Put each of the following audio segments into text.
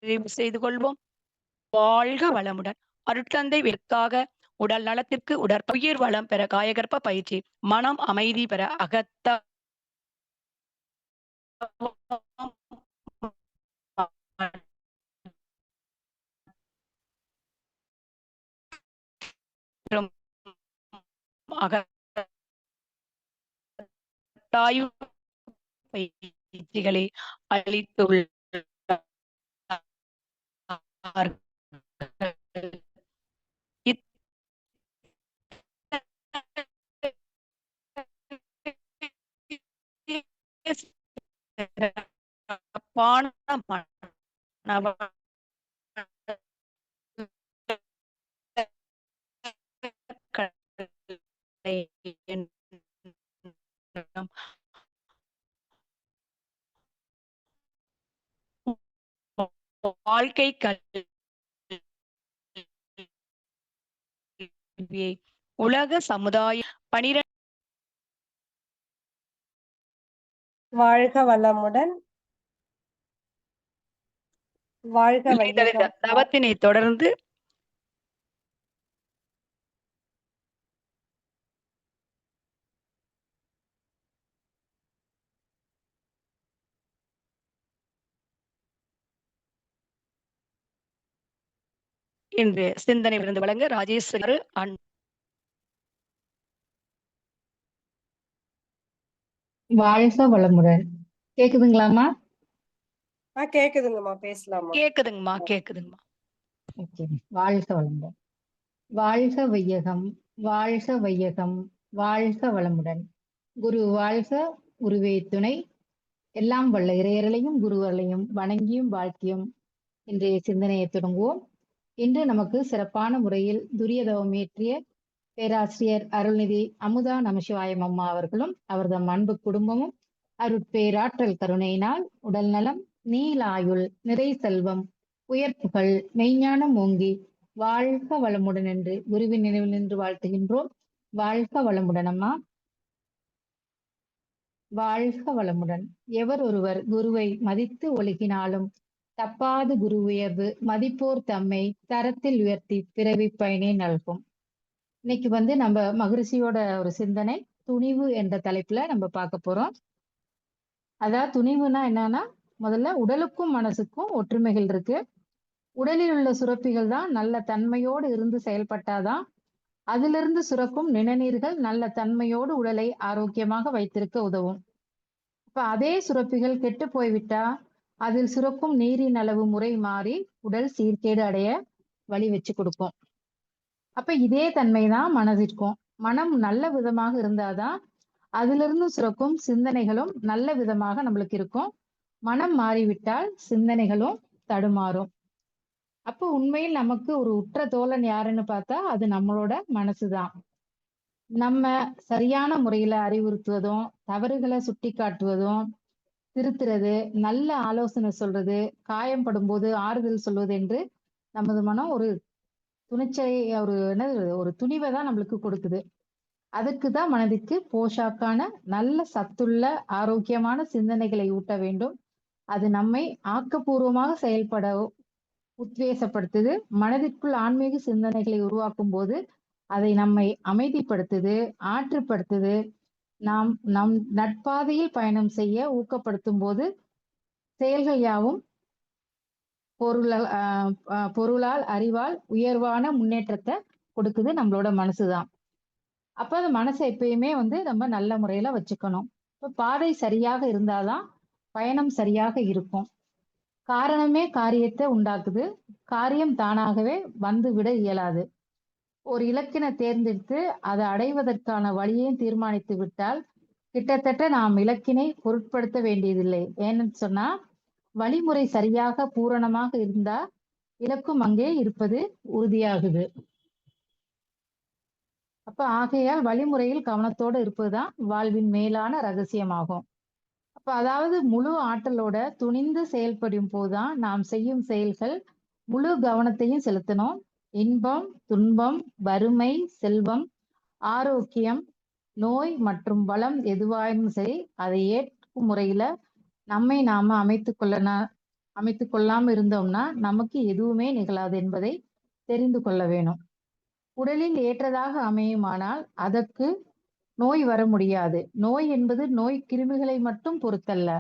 நிறைவு செய்து கொள்வோம். வாழ்க வளமுடன். அருட்தந்தை விற்காக உடல் நலத்திற்கு உடற்புயிர் வளம் பெற காயகற்ப பயிற்சி, மனம் அமைதி பெற அகத்த மற்றும் அகத்தாய்வு பயிற்சிகளை அளித்துள்ளார்கள். சிறப்பான வாழ்க்கை கல்வியை உலக சமுதாய 12 வாழ்க வளமுடன். வாழ்க வையகம். தவத்தினை தொடர்ந்து இன்று சிந்தனை விருந்து வழங்க ராஜேஸ்வரி வாழ்க வளமுடன். கேக்குதுங்களாமா? கேக்குதுங்கம்மா, பேசலாமா? கேக்குதுங்கம்மா. வாழ்க வளமுடன். வாழ்க வையகம், வாழ்க வையகம், வாழ்க வளமுடன். குரு வாழ்க, குருவே துணை. எல்லாம் வல்ல இறையர்களையும் குருவர்களையும் வணங்கியும் வாழ்த்தியும் இன்றைய சிந்தனையை தொடங்குவோம். இன்று நமக்கு சிறப்பான முறையில் துரியதவம் ஏற்றிய பேராசிரியர் அருள்நிதி அமுதா நமசிவாயம் அம்மா அவர்களும் அவர்தம் அன்பு குடும்பமும் அருட்பேராற்றல் கருணையினால் உடல் நலம், நீலாயுள், நிறை செல்வம், உயர்ப்புகள், மெய்ஞானம் ஓங்கி வாழ்க வளமுடன் என்று குருவின் நினைவில் நின்று வாழ்த்துகின்றோம். வாழ்க வளமுடன் அம்மா. வாழ்க வளமுடன். எவர் ஒருவர் குருவை மதித்து ஒழுகினாலும் தப்பாது குரு உயர்வு மதிப்போர் தம்மை தரத்தில் உயர்த்தி பிறவி பயனே நல்கும். இன்னைக்கு நம்ம மகரிஷியோட ஒரு சிந்தனை துணிவு என்ற தலைப்புல நம்ம பார்க்க போறோம். அதாவது துணிவுனா என்னன்னா, முதல்ல உடலுக்கும் மனசுக்கும் ஒற்றுமைகள் இருக்கு. உடலில் உள்ள சுரப்பிகள் தான் நல்ல தன்மையோடு இருந்து செயல்பட்டாதான் அதிலிருந்து சுரக்கும் நிணநீர்கள் நல்ல தன்மையோடு உடலை ஆரோக்கியமாக வைத்திருக்க உதவும். இப்ப அதே சுரப்பிகள் கெட்டு போய்விட்டா அதில் சுரக்கும் நீரின் அளவு முறை மாறி உடல் சீர்கேடு அடைய வழி வச்சு கொடுக்கும். அப்ப இதே தன்மைதான் மனதிற்கும். மனம் நல்ல விதமாக இருந்தாதான் அதிலிருந்து சுரக்கும் சிந்தனைகளும் நல்ல விதமாக நம்மளுக்கு இருக்கும். மனம் மாறிவிட்டால் சிந்தனைகளும் தடுமாறும். அப்போ உண்மையில் நமக்கு ஒரு உற்ற தோழன் யாருன்னு பார்த்தா அது நம்மளோட மனசுதான். நம்ம சரியான முறையில அறிவுறுத்துவதும் தவறுகளை சுட்டி காட்டுவதும் திருத்துறது, நல்ல ஆலோசனை சொல்றது, காயம்படும் போது ஆறுதல் சொல்வது என்று நமது மனம் ஒரு துணிச்சலை ஒரு துணிவை தான் நம்மளுக்கு கொடுக்குது. அதுக்குதான் மனதிற்கு போஷாக்கான நல்ல சத்துள்ள ஆரோக்கியமான சிந்தனைகளை ஊட்ட வேண்டும். அது நம்மை ஆக்கப்பூர்வமாக செயல்பட உத்வேசப்படுத்துது. மனதிற்குள் ஆன்மீக சிந்தனைகளை உருவாக்கும் போது அதை நம்மை அமைதிப்படுத்துது, ஆற்றுப்படுத்துது. நாம் நம் நட்பாதையில் பயணம் செய்ய ஊக்கப்படுத்தும் போது செயல்கள் யாவும் பொருளால் அறிவால் உயர்வான முன்னேற்றத்தை கொடுக்குது நம்மளோட மனசுதான். அப்ப அந்த மனசை எப்பயுமே நம்ம நல்ல முறையில வச்சுக்கணும். இப்ப பாதை சரியாக இருந்தாதான் பயணம் சரியாக இருக்கும். காரணமே காரியத்தை உண்டாக்குது. காரியம் தானாகவே வந்துவிட இயலாது. ஒரு இலக்கினை தேர்ந்தெடுத்து அதை அடைவதற்கான வழியையும் தீர்மானித்து விட்டால் கிட்டத்தட்ட நாம் இலக்கினை பொருட்படுத்த வேண்டியதில்லை. ஏன்னு சொன்னா வழிமுறை சரியாக பூரணமாக இருந்தா இலக்கும் அங்கே இருப்பது உறுதியாகுது. அப்ப ஆகையால் வழிமுறையில் கவனத்தோடு இருப்பதுதான் வாழ்வின் மேலான ரகசியமாகும். அப்ப அதாவது முழு ஆற்றலோட துணிந்து செயல்படும் போதுதான் நாம் செய்யும் செயல்கள் முழு கவனத்தையும் செலுத்தணும். இன்பம், துன்பம், வறுமை, செல்வம், ஆரோக்கியம், நோய் மற்றும் வளம் எதுவாயும் சரி அதை ஏற்கும் முறையில நம்மை நாம அமைத்துக் கொள்ளணும். அமைத்து கொள்ளாம இருந்தோம்னா நமக்கு எதுவுமே நிகழாது என்பதை தெரிந்து கொள்ள வேணும். உடலில் ஏற்றதாக அமையுமானால் அதற்கு நோய் வர முடியாது. நோய் என்பது நோய் கிருமிகளை மட்டும் பொறுத்தல்ல,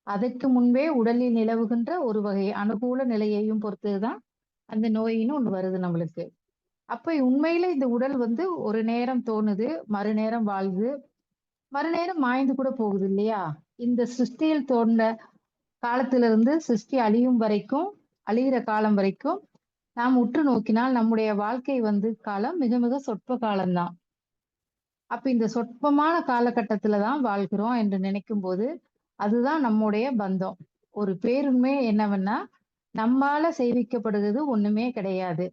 அதற்கு முன்பே உடலில் நிலவுகின்ற ஒரு வகை அனுகூல நிலையையும் பொறுத்ததுதான் அந்த நோயின்னு ஒண்ணு வருது நம்மளுக்கு. அப்ப உண்மையில இந்த உடல் ஒரு நேரம் தோணுது, மறுநேரம் வாழ்து, மறுநேரம் மாய்ந்து கூட போகுது இல்லையா? இந்த சிருஷ்டியில் தோன்ற காலத்திலிருந்து சிருஷ்டி அழியும் வரைக்கும், அழியிற காலம் வரைக்கும் நாம் உற்று நோக்கினால் நம்முடைய வாழ்க்கை காலம் மிக மிக சொற்ப காலம்தான். அப்ப இந்த சொற்பமான காலகட்டத்துல தான் வாழ்கிறோம் என்று நினைக்கும் போது அதுதான் நம்முடைய பந்தம். ஒரு பேருண்மை என்னவென்னா, நம்மால செய்விக்கப்படுகிறது ஒண்ணுமே கிடையாது.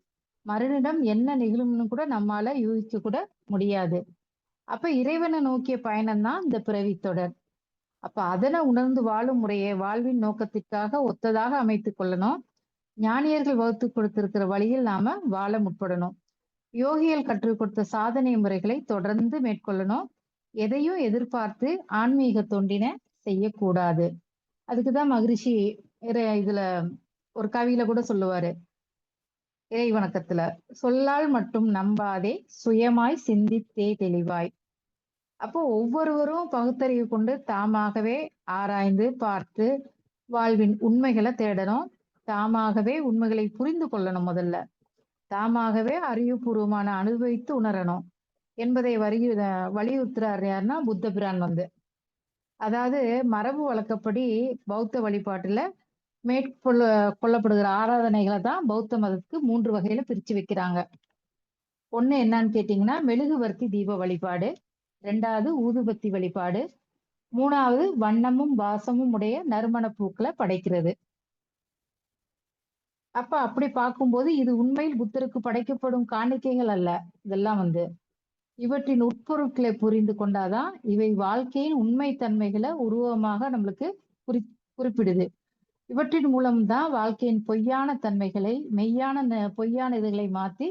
மறுநிடம் என்ன நிகழும்னு கூட நம்மால யூகிக்க கூட முடியாது. அப்ப இறைவனை நோக்கிய பயணம் தான் இந்த பிறவித் தொடர். அப்ப அதனை உணர்ந்து வாழும் முறையை வாழ்வின் நோக்கத்திற்காக ஒத்ததாக அமைத்துக் கொள்ளணும். ஞானியர்கள் வகுத்து கொடுத்திருக்கிற வழியில் நாம வாழ முற்படணும். யோகிகள் கற்றுக் கொடுத்த சாதனை முறைகளை தொடர்ந்து மேற்கொள்ளணும். எதையும் எதிர்பார்த்து ஆன்மீக தொண்டினை செய்யக்கூடாது. அதுக்குதான் மகரிஷி இதுல ஒரு கவியில கூட சொல்லுவாரு, இறை வணக்கத்துல, சொல்லால் மட்டும் நம்பாதே சுயமாய் சிந்தித்தே தெளிவாய். அப்போ ஒவ்வொருவரும் பகுத்தறிவு கொண்டு தாமாகவே ஆராய்ந்து பார்த்து வாழ்வின் உண்மைகளை தேடணும். தாமாகவே உண்மைகளை புரிந்து கொள்ளணும். முதல்ல தாமாகவே அறிவுபூர்வமான அனுபவித்து உணரணும் என்பதை வலியுறுத்துறாரு யாருன்னா புத்த பிரான். அதாவது மரபு வழக்கப்படி பௌத்த வழிபாட்டுல கொள்ளப்படுகிற ஆராதனைகளை தான் பௌத்த மதத்துக்கு 3 வகையில பிரிச்சு வைக்கிறாங்க. ஒண்ணு என்னன்னு கேட்டீங்கன்னா, மெழுகுவர்த்தி தீப வழிபாடு, 2வது ஊதுபத்தி வழிபாடு, 3வது வண்ணமும் வாசமும் உடைய நறுமண பூக்களை படைக்கிறது. அப்ப அப்படி பார்க்கும்போது இது உண்மையில் புத்தருக்கு படைக்கப்படும் காணிக்கைகள் அல்ல. இதெல்லாம் இவற்றின் உட்பொருட்களை புரிந்து கொண்டாதான் இவை வாழ்க்கையின் உண்மை தன்மைகளை உருவமாக நம்மளுக்கு குறிப்பிடுது. இவற்றின் மூலம்தான் வாழ்க்கையின் பொய்யான தன்மைகளை பொய்யான இதுகளை மாத்தி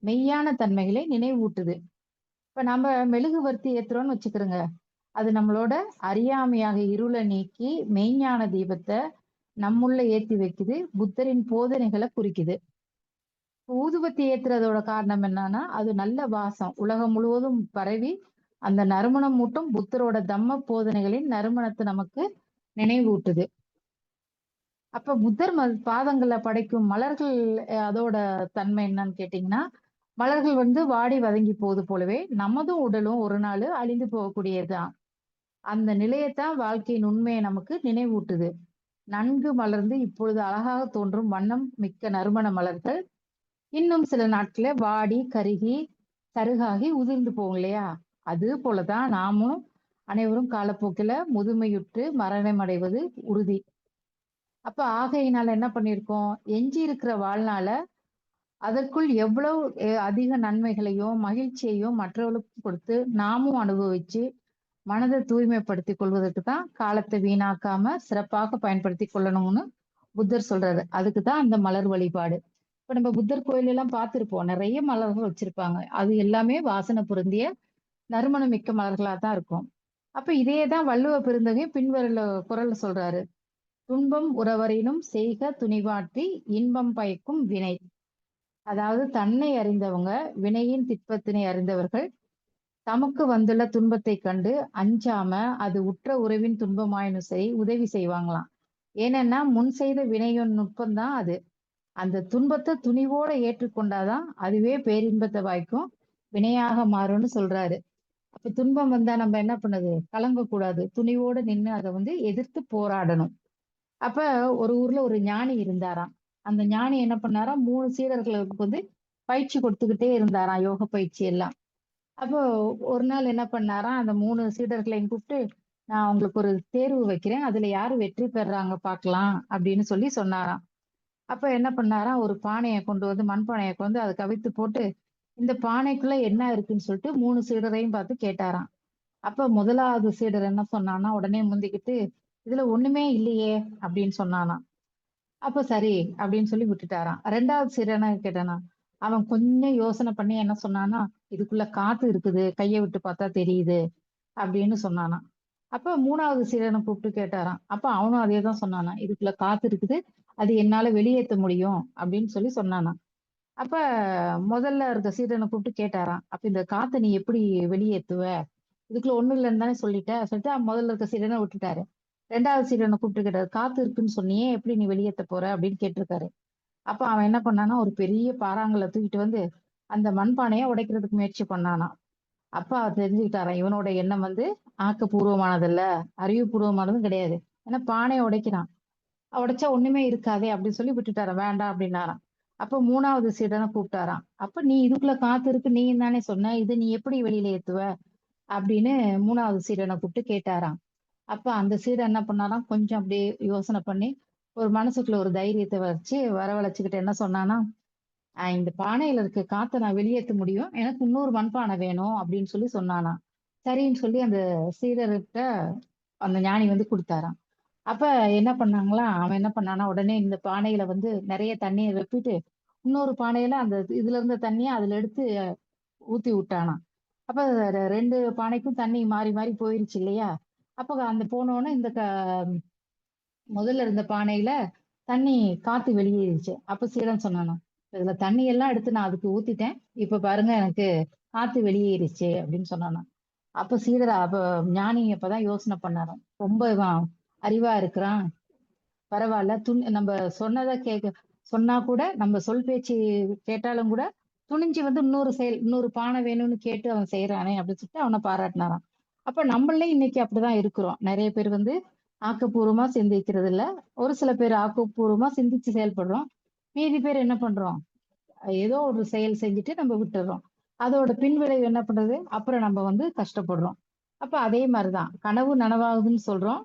மெய்யான தன்மைகளை நினைவூட்டுது. இப்ப நம்ம மெழுகுவர்த்தி ஏத்துறோம்னு வச்சுக்கிறோங்க, அது நம்மளோட அறியாமையாக இருளை நீக்கி மெய்ஞான தீபத்தை நம்முள்ள ஏத்தி வைக்குது. புத்தரின் போதனைகளை குறிக்குது. ஊதுபத்தி ஏத்துறதோட காரணம் என்னன்னா, அது நல்ல வாசம் உலகம் முழுவதும் பரவி அந்த நறுமணம் மூட்டும் புத்தரோட தம்ம போதனைகளின் நறுமணத்தை நமக்கு நினைவூட்டுது. அப்ப புத்தர் பாதங்களை படைக்கும் மலர்கள் அதோட தன்மை என்னன்னு கேட்டீங்கன்னா, மலர்கள் வாடி வதங்கி போகுது போலவே நமதும் உடலும் ஒரு நாள் அழிந்து போகக்கூடியதுதான். அந்த நிலையத்தான் வாழ்க்கையின் உண்மையை நமக்கு நினைவூட்டுது. நன்கு மலர்ந்து இப்பொழுது அழகாக தோன்றும் வண்ணம் மிக்க நறுமண மலர்கள் இன்னும் சில நாட்கள வாடி கருகி சருகாகி உதிர்ந்து போகும் இல்லையா? அது போலதான் நாமும் அனைவரும் காலப்போக்கில முதுமையுற்று மரணம் அடைவது உறுதி. அப்ப ஆகையினால என்ன பண்ணிருக்கோம், எஞ்சி இருக்கிற வாழ்நாள அதற்குள் எவ்வளவு அதிக நன்மைகளையும் மகிழ்ச்சியையும் மற்றவர்களுக்கு கொடுத்து நாமும் அனுபவிச்சு மனதை தூய்மைப்படுத்தி கொள்வதற்கு தான் காலத்தை வீணாக்காம சிறப்பாக பயன்படுத்தி கொள்ளணும்னு புத்தர் சொல்றாரு. அதுக்குதான் அந்த மலர் வழிபாடு. இப்ப நம்ம புத்தர் கோயில் எல்லாம் பார்த்திருப்போம், நிறைய மலர்கள் வச்சிருப்பாங்க. அது எல்லாமே வாசனை பொருந்திய நறுமணம் மிக்க மலர்களா தான் இருக்கும். அப்ப இதேதான் வள்ளுவ பெருந்தகை பின்வருள்ள குறள் சொல்றாரு, துன்பம் உறவரினும் செய்க துணிவாற்றி இன்பம் பயக்கும் வினை. அதாவது தன்னை அறிந்தவங்க வினையின் திட்பத்தினை அறிந்தவர்கள் தமக்கு வந்துள்ள துன்பத்தை கண்டு அஞ்சாம அது உற்ற உறவின் துன்பமாயினும் சரி உதவி செய்வாங்களாம். ஏனென்னா முன் செய்த வினையின் நுட்பம்தான் அது. அந்த துன்பத்தை துணிவோட ஏற்றுக்கொண்டாதான் அதுவே பேரின்பத்தை வாய்க்கும் வினையாக மாறும்னு சொல்றாரு. அப்ப துன்பம் வந்தா நம்ம என்ன பண்ணுது, கலங்கக்கூடாது, துணிவோட நின்று அதை எதிர்த்து போராடணும். அப்ப ஒரு ஊர்ல ஒரு ஞானி இருந்தாராம். அந்த ஞானி என்ன பண்ணாராம், 3 சீடர்களுக்கு பயிற்சி கொடுத்துக்கிட்டே இருந்தாராம், யோக பயிற்சி எல்லாம். அப்போ ஒரு நாள் என்ன பண்ணாராம், அந்த 3 சீடர்களையும் கூப்பிட்டு, நான் உங்களுக்கு ஒரு தேர்வு வைக்கிறேன், அதுல யாரு வெற்றி பெறாங்க பார்க்கலாம் அப்படின்னு சொன்னாராம். அப்ப என்ன பண்ணாராம், ஒரு பானையை கொண்டு மண்பானையை கொண்டு அதை கவித்து போட்டு, இந்த பானைக்குள்ள என்ன இருக்குன்னு சொல்லிட்டு 3 சீடரையும் பார்த்து கேட்டாராம். அப்ப முதலாவது சீடர் என்ன சொன்னானா, உடனே முந்திக்கிட்டு, இதுல ஒண்ணுமே இல்லையே அப்படின்னு சொன்னானாம். அப்ப சரி அப்படின்னு சொல்லி விட்டுட்டாராம். 2வது சீடர் என்ன கேட்டானா, அவன் கொஞ்சம் யோசனை பண்ணி என்ன சொன்னானா, இதுக்குள்ள காத்து இருக்குது, கையை விட்டு பார்த்தா தெரியுது அப்படின்னு சொன்னானாம். அப்ப 3வது சீடனை கூப்பிட்டு கேட்டாராம். அப்ப அவனும் அதே தான் சொன்னானாம். இதுக்குள்ள காத்து இருக்குது. அது என்னால வெளியேத்த முடியும் அப்படின்னு சொல்லி சொன்னானாம். அப்ப முதல்ல இருக்க சீடனை கூப்பிட்டு கேட்டாராம். அப்ப இந்த காத்த நீ எப்படி வெளியேத்துவ? இதுக்குள்ள ஒண்ணும் இல்லைன்னு தானே சொல்லிட்டு முதல்ல இருக்க சீடனை விட்டுட்டாரு. 2வது சீடனை கூப்பிட்டு கேட்டாரு. காத்து இருக்குன்னு சொன்னியே எப்படி நீ வெளியேத்த போற அப்படின்னு கேட்டிருக்காரு. அப்ப அவன் என்ன பண்ணானா ஒரு பெரிய பாறாங்கல்ல தூக்கிட்டு வந்து அந்த மண்பானைய உடைக்கிறதுக்கு முயற்சி பண்ணானாம். அப்ப அவர் தெரிஞ்சுக்கிட்டாராம் இவனோட எண்ணம் வந்து ஆக்கப்பூர்வமானதல்ல, அறிவுபூர்வமானதும் கிடையாது. ஏன்னா பானைய உடைக்கிறான். உடைச்சா ஒண்ணுமே இருக்காதே அப்படின்னு சொல்லி விட்டுட்டாராம். வேண்டாம் அப்படின்னாராம். அப்ப 3வது சீடனை கூப்பிட்டாராம். அப்ப நீ இதுக்குள்ள காத்து இருக்கு நீ தானே சொன்ன. இது நீ எப்படி வெளியில ஏத்துவ? அப்படின்னு 3வது சீடனை கூப்பிட்டு கேட்டாராம். அப்ப அந்த சீடன் என்ன பண்ணாராம், கொஞ்சம் அப்படியே யோசனை பண்ணி, ஒரு மனசுக்குள்ள ஒரு தைரியத்த வச்சு வரவழைச்சுக்கிட்டு என்ன சொன்னானா, இந்த பானையில இருக்க காத்த நான் வெளியேத்த முடியும். எனக்கு இன்னொரு மண்பானை வேணும் அப்படின்னு சொல்லி சொன்னானாம். சரின்னு சொல்லி அந்த சீடர்கிட்ட அந்த ஞானி வந்து குடுத்தாராம். அப்ப என்ன பண்ணாங்களாம், அவன் என்ன பண்ணானா, உடனே இந்த பானையில வந்து நெறைய தண்ணீய ரொப்பிட்டு, இன்னொரு பானையில அந்த இதுல இருந்த தண்ணிய அதுல எடுத்து ஊத்தி விட்டானாம். அப்ப 2 பானைக்கும் தண்ணி மாறி மாறி போயிருச்சு இல்லையா? அப்ப அந்த போனோனே இந்த முதல்ல இருந்த பானையில தண்ணி காத்து வெளியேறிச்சு. அப்ப சீடன் சொன்னானாம், "இதுல தண்ணி எல்லாம் எடுத்து நான் அதுக்கு ஊத்திட்டேன். இப்ப பாருங்க எனக்கு காத்து வெளியேறிச்சு" அப்படின்னு சொன்னானாம். அப்ப ஞானி அப்பதான் யோசனை பண்ணாராம். ரொம்ப இவன் அறிவா இருக்கிறான். பரவால்ல. நம்ப சொன்னத சொன்னா கூட நம்ம சொல் பேச்சு கேட்டாலும் கூட, துணிஞ்சு வந்து இன்னொரு பானை வேணும்னு கேட்டு அவன் செய்றானே அப்படின்னு சொல்லிட்டு அவன பாராட்டுனாராம். அப்ப நம்மளே இன்னைக்கு அப்படிதான் இருக்கிறோம். நெறைய பேர் வந்து ஆக்கப்பூர்வமா சிந்திக்கிறது இல்ல. ஒரு சில பேர் ஆக்கப்பூர்வமா சிந்திச்சு செயல்படுறோம். மீதி பேர் என்ன பண்றோம்? ஏதோ ஒரு செயல் செஞ்சுட்டு நம்ம விட்டுர்றோம். அதோட பின்விளைவு என்ன பண்றது? அப்புறம் நம்ம வந்து கஷ்டப்படுறோம். அப்ப அதே மாரிதான். கனவு நனவாகுதுன்னு சொல்றோம்.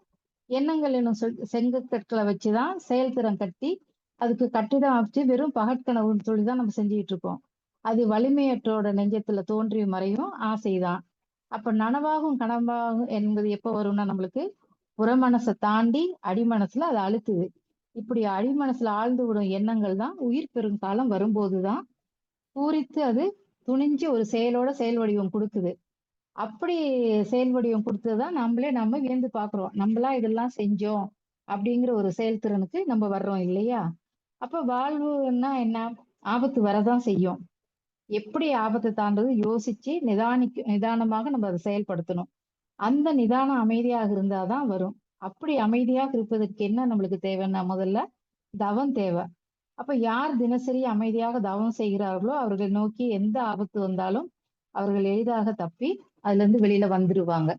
எண்ணங்கள் எனும் செங்கற்கற்களை வச்சுதான் செயல்திறன் கட்டி, அதுக்கு கட்டிடம் அமைச்சு வெறும் பகற்கனவுன்னு சொல்லிதான் நம்ம செஞ்சுட்டு இருக்கோம். அது வலிமையற்றோட நெஞ்சத்துல தோன்றி மறையும் ஆசைதான். அப்ப நனவாகும் கனவாகும் என்பது எப்ப வரும்னா நம்மளுக்கு புறமனசை தாண்டி அடிமனசுல அது அழுத்துது. இப்படி அடிமனசுல ஆழ்ந்து விடும் எண்ணங்கள் தான் உயிர் பெறும் காலம் வரும்போதுதான் பூரித்து அது துணிஞ்சு ஒரு செயல் வடிவம் கொடுக்குது. அப்படி செயல் வடிவம் கொடுத்ததுதான் நம்ம வியந்து பார்க்கிறோம். நம்மளா இதெல்லாம் செஞ்சோம் அப்படிங்கிற ஒரு செயல்திறனுக்கு நம்ம வர்றோம் இல்லையா? அப்ப வாழ்வுன்னா என்ன? ஆபத்து வரதான் செய்யும். எப்படி ஆபத்தை தாண்டது யோசிச்சு நிதானமாக நம்ம அதை செயல்படுத்தணும். அந்த நிதானம் அமைதியாக இருந்தாதான் வரும். அப்படி அமைதியாக இருப்பதற்கு என்ன நம்மளுக்கு தேவைன்னா முதல்ல தவம் தேவை. அப்ப யார் தினசரி அமைதியாக தவம் செய்கிறார்களோ அவர்களை நோக்கி எந்த ஆபத்து வந்தாலும் அவர்கள் எளிதாக தப்பி அதுல இருந்து வெளியில வந்துருவாங்க.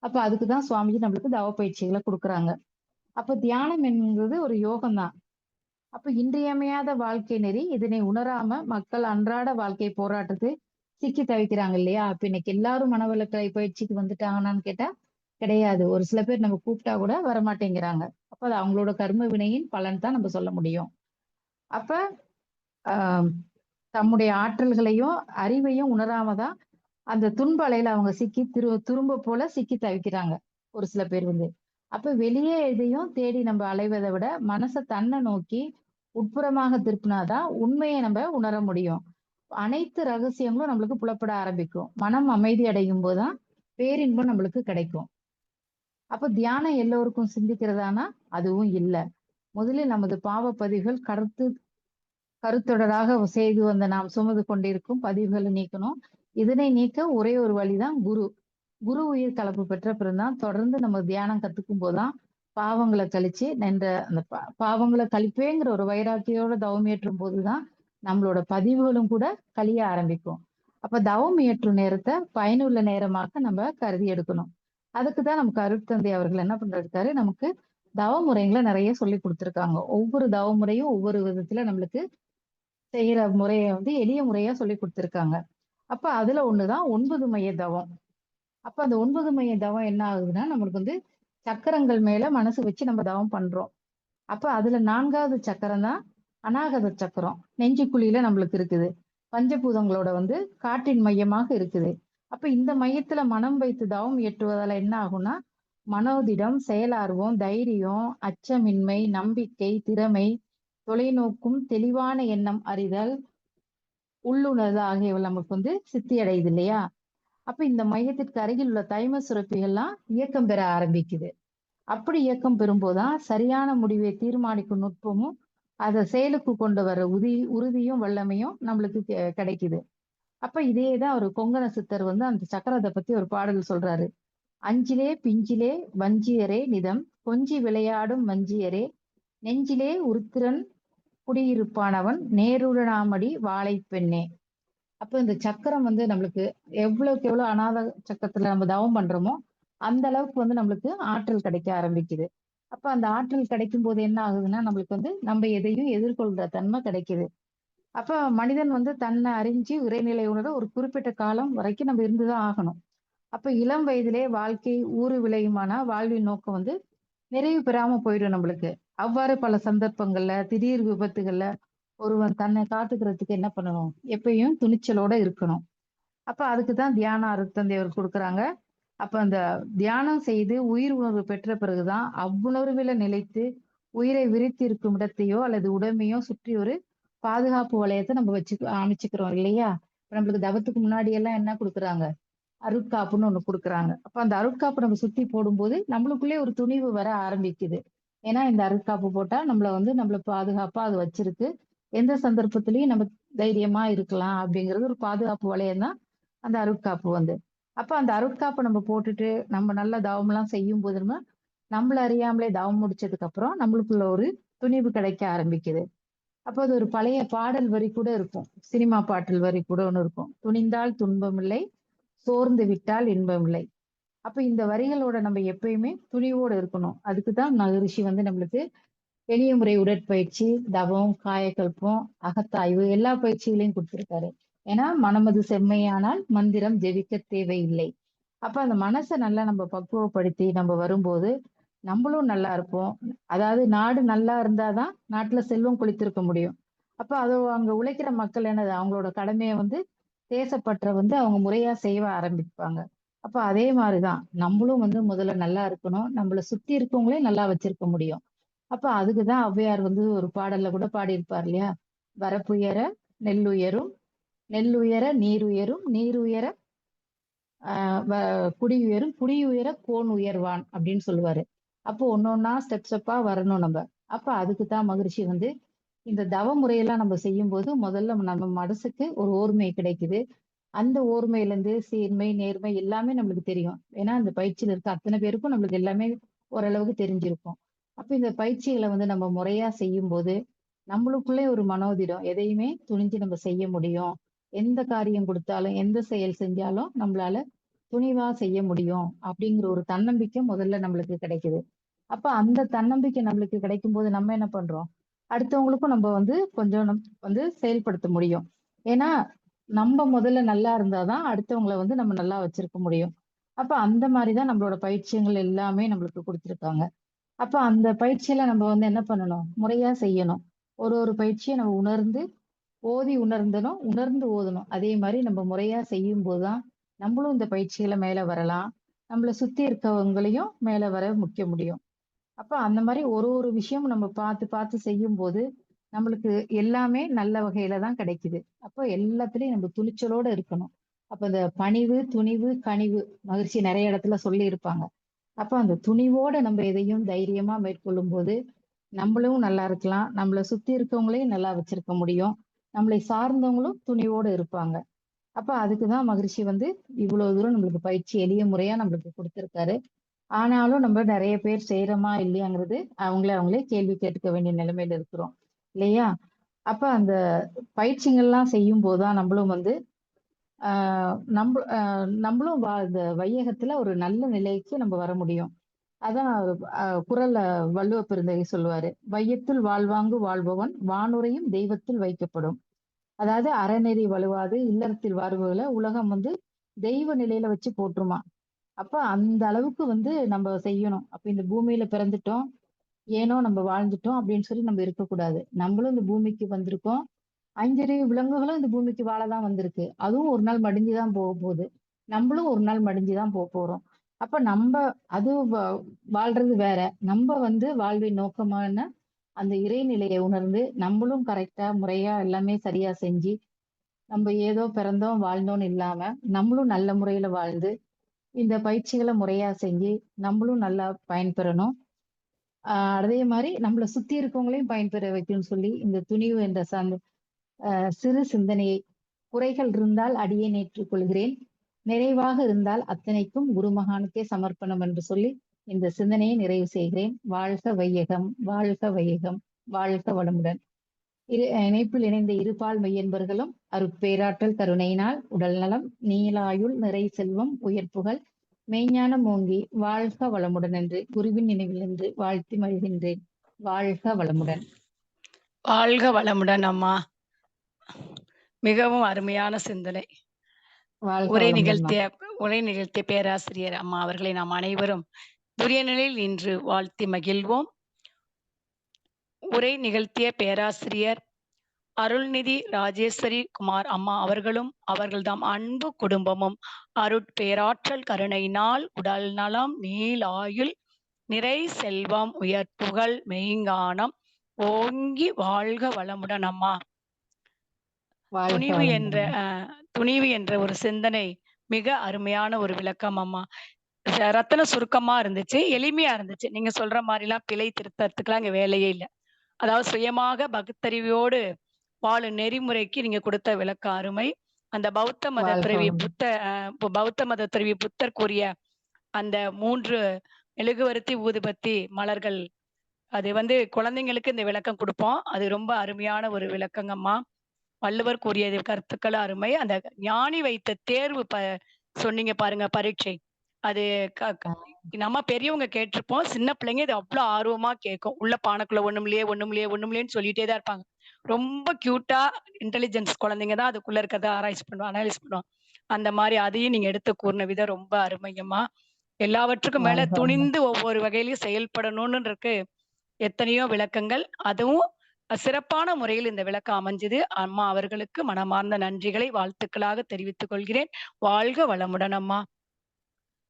அப்ப அதுக்குதான் சுவாமிஜி நம்மளுக்கு தவ பயிற்சிகளை கொடுக்குறாங்க. அப்ப தியானம் என்கிறது ஒரு யோகம் தான். அப்ப இன்றியமையாத வாழ்க்கை நெறி. இதனை உணராம மக்கள் அன்றாட வாழ்க்கை போராட்டத்தை சிக்கி தவிக்கிறாங்க இல்லையா? அப்ப இன்னைக்கு எல்லாரும் மனவளக்கலை பயிற்சிக்கு வந்துட்டாங்கன்னு கேட்டா கிடையாது. ஒரு சில பேர் நம்ம கூப்பிட்டா கூட வரமாட்டேங்கிறாங்க. அப்ப அது அவங்களோட கர்ம வினையின் பலன் தான் நம்ம சொல்ல முடியும். அப்ப ஆஹ் தம்முடைய ஆற்றல்களையும் அறிவையும் உணராமதான் அந்த துன்ப அலையில அவங்க சிக்கி துரும்ப போல சிக்கி தவிக்கிறாங்க ஒரு சில பேர் வந்து. அப்ப வெளியே எதையும் தேடி நம்ம அலைவதை விட மனசை தன்னை நோக்கி உட்புறமாக திருப்பினாதான் உண்மையை நம்ம உணர முடியும். அனைத்து ரகசியங்களும் நம்மளுக்கு புலப்பட ஆரம்பிக்கும். மனம் அமைதி அடையும் போதுதான் பேரின்பம் நம்மளுக்கு கிடைக்கும். அப்ப தியானம் எல்லோருக்கும் சிந்திக்கிறதானா? அதுவும் இல்லை. முதலில் நமது பாவ பதிவுகள் கருத்தொடராக செய்து வந்த நாம் சுமந்து கொண்டிருக்கும் பதிவுகளை நீக்கணும். இதனை நீக்க ஒரே ஒரு வழிதான் குரு. குரு உயிர் கலப்பு பெற்ற பிறந்தான் தொடர்ந்து நம்ம தியானம் கத்துக்கும் போதுதான் பாவங்களை கழிச்சு நின்ற அந்த பாவங்களை கழிப்பேங்கிற ஒரு வைராக்கியோட தவம் ஏற்றும் போதுதான் நம்மளோட பதிவுகளும் கூட கழிய ஆரம்பிக்கும். அப்ப தவம் இயற்றும் நேரத்தை பயனுள்ள நேரமாக நம்ம கருதி எடுக்கணும். அதுக்குதான் நமக்கு அருட்தந்தை அவர்கள் என்ன பண்றாரு, நமக்கு தவ முறைகளை நிறைய சொல்லி கொடுத்திருக்காங்க. ஒவ்வொரு தவ முறையும் ஒவ்வொரு விதத்துல நம்மளுக்கு செய்யற முறைய வந்து எளிய முறையா சொல்லி கொடுத்திருக்காங்க. அப்ப அதுல ஒண்ணுதான் 9 மைய தவம். அப்ப அந்த 9 மைய தவம் என்ன ஆகுதுன்னா நம்மளுக்கு வந்து சக்கரங்கள் மேல மனசு வச்சு நம்ம தவம் பண்றோம். அப்ப அதுல 4வது சக்கரம் தான் அநாகத சக்கரம். நெஞ்சுக்குழியில நம்மளுக்கு இருக்குது. பஞ்சபூதங்களோட வந்து காற்றின் மையமாக இருக்குது. அப்ப இந்த மையத்துல மனம் வைத்து தவம் இயற்றுவதால என்ன ஆகும்னா மனோதிடம், செயலார்வம், தைரியம், அச்சமின்மை, நம்பிக்கை, திறமை, தொலைநோக்கும் தெளிவான எண்ணம் அறிதல், உள்ளுணர்வு ஆகியவை நமக்கு வந்து சித்தி அடையுது இல்லையா? அப்ப இந்த மையத்திற்கு அருகில் உள்ள தைம சுரப்பிகள்லாம் இயக்கம் பெற ஆரம்பிக்குது. அப்படி இயக்கம் பெறும்போதுதான் சரியான முடிவை தீர்மானிக்கும் நுட்பமும் அதை செயலுக்கு கொண்டு வர உறுதியும் வல்லமையும் நம்மளுக்கு கிடைக்குது. அப்ப இதேதான் ஒரு கொங்கண சித்தர் வந்து அந்த சக்கரத்தை பத்தி ஒரு பாடல் சொல்றாரு. அஞ்சிலே பிஞ்சிலே வஞ்சியரே நிதம் கொஞ்சி விளையாடும் வஞ்சியரே நெஞ்சிலே உருத்திரன் குடியிருப்பானவன் நேருடனாமடி வாழை பெண்ணே. அப்ப இந்த சக்கரம் வந்து நம்மளுக்கு எவ்வளவுக்கு எவ்வளவு அநாத சக்கரத்துல நம்ம தவம் பண்றோமோ அந்த அளவுக்கு வந்து நம்மளுக்கு ஆற்றல் கிடைக்க ஆரம்பிக்குது. அப்ப அந்த ஆற்றல் கிடைக்கும் போது என்ன ஆகுதுன்னா நம்மளுக்கு வந்து நம்ம எதையும் எதிர்கொள்ற தன்மை கிடைக்குது. அப்ப மனிதன் வந்து தன்னை அறிஞ்சு இறைநிலை உணர ஒரு குறிப்பிட்ட காலம் வரைக்கும் நம்ம இருந்துதான் ஆகணும். அப்ப இளம் வயதிலே வாழ்க்கை ஊறு விளையுமானா வாழ்வின் நோக்கம் வந்து நிறைவு பெறாம போயிடும் நம்மளுக்கு. அவ்வாறு பல சந்தர்ப்பங்கள்ல திடீர் விபத்துகள்ல ஒருவன் தன்னை காத்துக்கிறதுக்கு என்ன பண்ணணும், எப்பயும் துணிச்சலோட இருக்கணும். அப்ப அதுக்குதான் தியான அருட்தந்தை அவர் கொடுக்குறாங்க. அப்ப அந்த தியானம் செய்து உயிர் உணர்வு பெற்ற பிறகுதான் அவ்வுணர்வில நிலைத்து உயிரை விரித்து இருக்கும் இடத்தையோ அல்லது உடமையோ சுற்றி ஒரு பாதுகாப்பு வளையத்தை நம்ம அமைச்சுக்கிறோம் இல்லையா. இப்ப நம்மளுக்கு தவத்துக்கு முன்னாடி எல்லாம் என்ன கொடுக்குறாங்க, அருட்காப்புன்னு ஒண்ணு கொடுக்குறாங்க. அப்ப அந்த அருட்காப்பு நம்ம சுத்தி போடும்போது நம்மளுக்குள்ளே ஒரு துணிவு வர ஆரம்பிக்குது. ஏன்னா இந்த அருட்காப்பு போட்டா நம்மள பாதுகாப்பா அது வச்சிருக்கு. எந்த சந்தர்ப்பத்திலயும் நம்ம தைரியமா இருக்கலாம் அப்படிங்கிறது ஒரு பாதுகாப்பு வளையம் தான் அந்த அருட்காப்பு வந்து. அப்ப அந்த அருட்காப்பை நம்ம போட்டுட்டு நம்ம நல்ல தவம் எல்லாம் செய்யும் போது நம்மள அறியாமலே தவம் முடிச்சதுக்கு அப்புறம் நம்மளுக்குள்ள ஒரு துணிவு கிடைக்க ஆரம்பிக்குது. அப்போ அது ஒரு பழைய பாடல் வரி கூட இருக்கும். சினிமா பாடல் வரி கூட ஒண்ணு இருக்கும். துணிந்தால் துன்பமில்லை சோர்ந்து விட்டால் இன்பமில்லை. அப்ப இந்த வரிகளோட நம்ம எப்பயுமே துணிவோடு இருக்கணும். அதுக்குதான் மகரிஷி வந்து நம்மளுக்கு எளிய முறை உடற்பயிற்சி, தவம், காயக்கல்பம், அகத்தாய்வு எல்லா பயிற்சிகளையும் கொடுத்திருக்காரு. ஏன்னா மனமது செம்மையானால் மந்திரம் ஜெபிக்க தேவையில்லை. அப்ப அந்த மனசை நல்லா நம்ம பக்குவப்படுத்தி நம்ம வரும்போது நம்மளும் நல்லா இருப்போம். அதாவது நாடு நல்லா இருந்தாதான் நாட்டுல செல்வம் கொளித்திருக்க முடியும். அப்ப அது அங்க உழைக்கிற மக்கள் என்னது அவங்களோட கடமையை வந்து தேசப்பற்ற வந்து அவங்க முறையா செய்ய ஆரம்பிப்பாங்க. அப்ப அதே மாதிரிதான் நம்மளும் வந்து முதல்ல நல்லா இருக்கணும். நம்மள சுத்தி இருக்கவங்களையும் நல்லா வச்சிருக்க முடியும். அப்ப அதுக்குதான் ஔவையார் வந்து ஒரு பாடல்ல கூட பாடியிருப்பார் இல்லையா. வரப்புயர நெல்லுயரும் நெல்லுயர நீருயரும் நீருயர குடியுயரும் குடியுயர கோன் உயர்வான் அப்படின்னு சொல்லுவாரு. அப்போ ஒன்னொன்னா ஸ்டெப் ஸ்டெப்பா வரணும் நம்ம. அப்ப அதுக்குதான் மகிழ்ச்சி வந்து இந்த தவ முறையெல்லாம் நம்ம செய்யும் போது முதல்ல நம்ம மனசுக்கு ஒரு ஓர்மை கிடைக்குது. அந்த ஓர்மையில இருந்து சீர்மை நேர்மை எல்லாமே நம்மளுக்கு தெரியும். ஏன்னா அந்த பயிற்சியில இருக்க அத்தனை பேருக்கும் நம்மளுக்கு எல்லாமே ஓரளவுக்கு தெரிஞ்சிருக்கும். அப்ப இந்த பயிற்சிகளை வந்து நம்ம முறையா செய்யும் போது நம்மளுக்குள்ளே ஒரு மனோதிடம் எதையுமே துணிஞ்சு நம்ம செய்ய முடியும். எந்த காரியம் கொடுத்தாலும் எந்த செயல் செஞ்சாலும் நம்மளால துணிவா செய்ய முடியும் அப்படிங்கிற ஒரு தன்னம்பிக்கை முதல்ல நம்மளுக்கு கிடைக்குது. அப்ப அந்த தன்னம்பிக்கை நம்மளுக்கு கிடைக்கும் போது நம்ம என்ன பண்றோம், அடுத்தவங்களுக்கும் நம்ம வந்து கொஞ்சம் வந்து செயல்படுத்த முடியும். ஏன்னா நம்ம முதல்ல நல்லா இருந்தாதான் அடுத்தவங்களை வந்து நம்ம நல்லா வச்சிருக்க முடியும். அப்ப அந்த மாதிரிதான் நம்மளோட பயிற்சிகள் எல்லாமே நம்மளுக்கு கொடுத்துருக்காங்க. அப்ப அந்த பயிற்சியில நம்ம வந்து என்ன பண்ணணும், முறையா செய்யணும். ஒரு ஒரு பயிற்சியை நம்ம உணர்ந்து ஓதி உணர்ந்தனும் உணர்ந்து ஓதணும். அதே மாதிரி நம்ம முறையா செய்யும் போதுதான் நம்மளும் இந்த பயிற்சிகளை மேல வரலாம். நம்மளை சுத்தி இருக்கவங்களையும் மேல வர முக்க முடியும். அப்ப அந்த மாதிரி ஒரு ஒரு விஷயமும் நம்ம பார்த்து பார்த்து செய்யும் போது நம்மளுக்கு எல்லாமே நல்ல வகையில தான் கிடைக்குது. அப்போ எல்லாத்துலயும் நம்ம துணிச்சலோட இருக்கணும். அப்ப இந்த பணிவு துணிவு கனிவு மகிழ்ச்சி நிறைய இடத்துல சொல்லி இருப்பாங்க. அப்ப அந்த துணிவோட நம்ம எதையும் தைரியமா மேற்கொள்ளும் போது நம்மளும் நல்லா இருக்கலாம். நம்மளை சுத்தி இருக்கவங்களையும் நல்லா வச்சிருக்க முடியும். நம்மளை சார்ந்தவங்களும் துணிவோட இருப்பாங்க. அப்ப அதுக்குதான் மகிழ்ச்சி வந்து இவ்வளவு தூரம் நம்மளுக்கு பயிற்சி எளிய முறையா நம்மளுக்கு கொடுத்திருக்காரு. ஆனாலும் நம்ம நிறைய பேர் செய்யறோமா இல்லையாங்கிறது அவங்களே கேள்வி கேட்டுக்க வேண்டிய நிலைமையில இருக்கிறோம் இல்லையா. அப்ப அந்த பயிற்சிகள்லாம் செய்யும் போதுதான் நம்மளும் வந்து நம்மளும் இந்த வையகத்துல ஒரு நல்ல நிலைக்கு நம்ம வர முடியும். அதான் குறள்ல வள்ளுவ பெருந்தகை சொல்லுவாரு, வையத்துள் வாழ்வாங்கு வாழ்பவன் வானுரையும் தெய்வத்தில் வைக்கப்படும். அதாவது அறநெறி வலுவாது இல்லறத்தில் வாழ்வுகளை உலகம் வந்து தெய்வ நிலையில வச்சு போட்டுருமா. அப்ப அந்த அளவுக்கு வந்து நம்ம செய்யணும். அப்ப இந்த பூமியில பிறந்துட்டோம், ஏனோ நம்ம வாழ்ந்துட்டோம் அப்படின்னு சொல்லி நம்ம இருக்கக்கூடாது. நம்மளும் இந்த பூமிக்கு வந்திருக்கோம். ஐந்தறிவு விலங்குகளும் இந்த பூமிக்கு வாழதான் வந்திருக்கு. அதுவும் ஒரு நாள் மடிஞ்சுதான் போக போகுது. நம்மளும் ஒரு நாள் மடிஞ்சுதான் போறோம். அப்ப நம்ம அது வாழ்றது வேற. நம்ம வந்து வாழ்வின் நோக்கமான அந்த இறைநிலையை உணர்ந்து நம்மளும் கரெக்டா முறையா எல்லாமே சரியா செஞ்சு நம்ம ஏதோ பிறந்தோம் வாழ்ந்தோம்னு இல்லாம நம்மளும் நல்ல முறையில வாழ்ந்து இந்த பயிற்சிகளை முறையா செஞ்சு நம்மளும் நல்லா பயன்பெறணும். அதே மாதிரி நம்மளை சுத்தி இருக்கவங்களையும் பயன்பெற வைக்கணும்னு சொல்லி இந்த துணிவு என்ற சிறு சிந்தனையை, குறைகள் இருந்தால் அடியேன் ஏற்றுக்கொள்கிறேன், நிறைவாக இருந்தால் அத்தனைக்கும் குருமகானுக்கே சமர்ப்பணம் என்று சொல்லி இந்த சிந்தனையை நிறைவு செய்கிறேன். வாழ்க வையகம், வாழ்க வையகம், வாழ்க வளமுடன். இணைப்பில் இணைந்த இருபால் மெய்யன்பர்களும் அருட்பேராற்றல் கருணையினால் உடல் நலம், நீலாயுள், நிறை செல்வம், உயர்ப்புகள், மெய்ஞானம் ஓங்கி வாழ்க வளமுடன் என்று குருவின் நினைவில் நின்று வாழ்த்தி மகிழ்கின்றேன். வாழ்க வளமுடன். வாழ்க வளமுடன் அம்மா. மிகவும் அருமையான சிந்தனை. வாழ்க உரை வளமுடன். நிகழ்த்திய பேராசிரியர் அம்மா அவர்களை நாம் அனைவரும் உரிய நிலையில் நின்று வாழ்த்தி மகிழ்வோம். உரை நிகழ்த்திய பேராசிரியர் அருள்நிதி ராஜேஸ்வரி குமார் அம்மா அவர்களும் அவர்கள்தாம் அன்பு குடும்பமும் அருட்பேராற்றல் கருணையினால் உடல் நலம், நீலாயுள், நிறை செல்வம், உயர்ப்புகள், மெய்ஞானம் ஓங்கி வாழ்க வளமுடன் அம்மா. துணிவு என்ற ஒரு சிந்தனை மிக அருமையான ஒரு விளக்கம் அம்மா. ரத்தன சுருக்கமா இருந்துச்சு, எளிமையா இருந்துச்சு. நீங்க சொல்ற மாதிரி எல்லாம் பிழை திருத்தத்துக்குலாம் அங்க வேலையே இல்லை. அதாவது சுயமாக பகுத்தறிவோடு வாழும் நெறிமுறைக்கு நீங்க கொடுத்த விளக்கம் அருமை. அந்த பௌத்த மத துறவி புத்தர் கூறிய அந்த 3 மெழுகுவர்த்தி ஊதுபத்தி மலர்கள், அது குழந்தைங்களுக்கு இந்த விளக்கம் கொடுப்போம். அது ரொம்ப அருமையான ஒரு விளக்கங்கம்மா. வள்ளுவர் கூறியது கருத்துக்கள் அருமை. அந்த ஞானி வைத்த தேர்வு சொன்னீங்க பாருங்க, பரீட்சை. அது நம்ம பெரியவங்க கேட்டிருப்போம். சின்ன பிள்ளைங்க இது அவ்வளவு ஆர்வமா கேட்கும். உள்ள பானைக்குள்ள ஒண்ணுமில்லையேன்னு சொல்லிட்டே தான் இருப்பாங்க. ரொம்ப கியூட்டா இன்டெலிஜென்ஸ் குழந்தைங்க தான் அதுக்குள்ள இருக்கிறத அனலைஸ் பண்ணுவோம். அந்த மாதிரி அதையும் நீங்க எடுத்து கூறின விதம் ரொம்ப அருமைங்கம்மா. எல்லாவற்றுக்கும் மேல துணிந்து ஒவ்வொரு வகையிலையும் செயல்படணும்னு இருக்கு எத்தனையோ விளக்கங்கள். அதுவும் சிறப்பான முறையில் இந்த விளக்கம் அமைஞ்சது. அம்மா அவர்களுக்கு மனமார்ந்த நன்றிகளை வாழ்த்துக்களாக தெரிவித்துக் கொள்கிறேன். வாழ்க வளமுடன் அம்மா.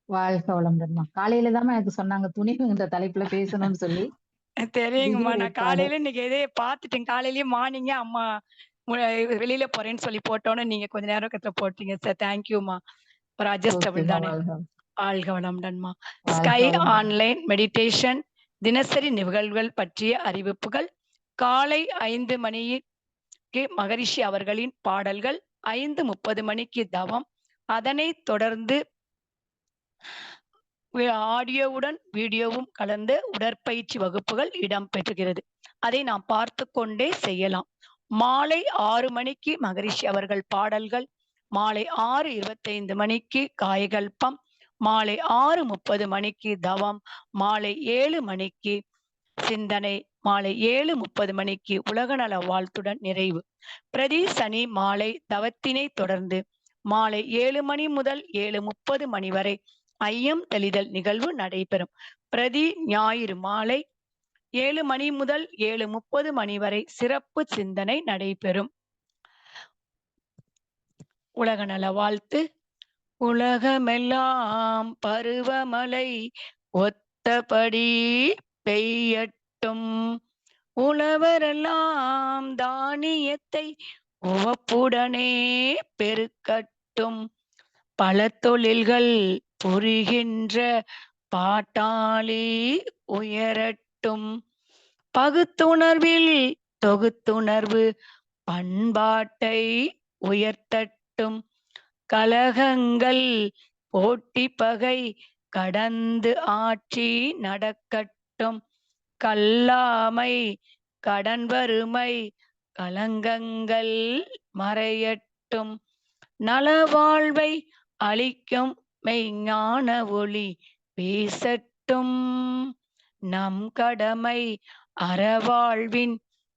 வாழ்க வளமுடன்மா. காலையில தான் எனக்கு சொன்னாங்க துணிவுங்கிற தலைப்புல பேசணும்னு சொல்லி. தெரியுங்கம்மா. நான் காலையில இன்னைக்கு எதையே பார்த்துட்டேன். காலையிலேயே மார்னிங்கே அம்மா வெளியில போறேன்னு சொல்லி போட்டோன்னு நீங்க கொஞ்ச நேரம் கத்துல போட்டீங்க சார். தேங்க்யூமா. ஒரு அட்ஜஸ்டபிள் தானே. வாழ்க வளமுடன்மா. ஸ்கை ஆன்லைன் மெடிடேஷன் தினசரி நிகழ்வுகள் பற்றிய அறிவிப்புகள். காலை 5 மணிக்கு மகரிஷி அவர்களின் பாடல்கள், 5:30 மணிக்கு தவம், அதனைத் தொடர்ந்து ஆடியோவுடன் வீடியோவும் கலந்து உடற்பயிற்சி வகுப்புகள் இடம்பெறுகிறது. அதை நாம் பார்த்து கொண்டே செய்யலாம். மாலை 6 மணிக்கு மகரிஷி அவர்கள் பாடல்கள், மாலை 6:25 மணிக்கு காயகல்பம், மாலை 6:30 மணிக்கு தவம், மாலை 7 மணிக்கு சிந்தனை, மாலை 7:30 மணிக்கு உலகநல வாழ்த்துடன் நிறைவு. பிரதி சனி மாலை தவத்தினை தொடர்ந்து மாலை 7 மணி முதல் 7:30 மணி வரை ஐயம் தெளிதல் நிகழ்வு நடைபெறும். பிரதி ஞாயிறு மாலை 7 மணி முதல் 7:30 மணி வரை சிறப்பு சிந்தனை நடைபெறும். உலகநல வாழ்த்து. உலகமெல்லாம் பருவமழை ஒத்தபடி பெய்யட்டும், உழவரெல்லாம் தானியத்தை உவப்புடனே பெருக்கட்டும், பல தொழில்கள் புரிகின்ற பாட்டாளி உயரட்டும், பகுத்துணர்வில் தொகுத்துணர்வு பண்பாட்டை உயர்த்தட்டும், கலகங்கள் போட்டி பகை கடந்து ஆட்சி நடக்கட்டும், கல்லாமை கடன் வறுமை கலங்கங்கள் மறையட்டும், நலவாழ்வை அளிக்கும் மெய்ஞான ஒளி வீசட்டும், நம் கடமை அறவாழ்வின்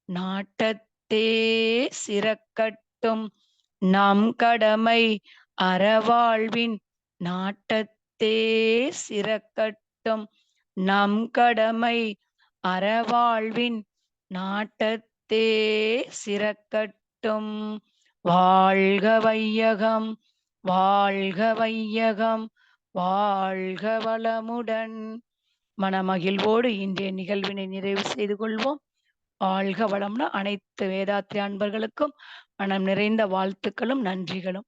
நாட்டத்தே சிறக்கட்டும், நம் கடமை அறவாழ்வின் நாட்டத்தே சிறக்கட்டும், நம் கடமை அறவாழ்வின் நாட்டத்தே சிறக்கட்டும். வாழ்க வையகம், வாழ்க வையகம், வாழ்க வளமுடன். மனமகிழ்வோடு இன்றைய நிகழ்வினை நிறைவு செய்து கொள்வோம். வாழ்க வளம்னு அனைத்து வேதாத்ரி அன்பர்களுக்கும் மனம் நிறைந்த வாழ்த்துக்களும் நன்றிகளும்.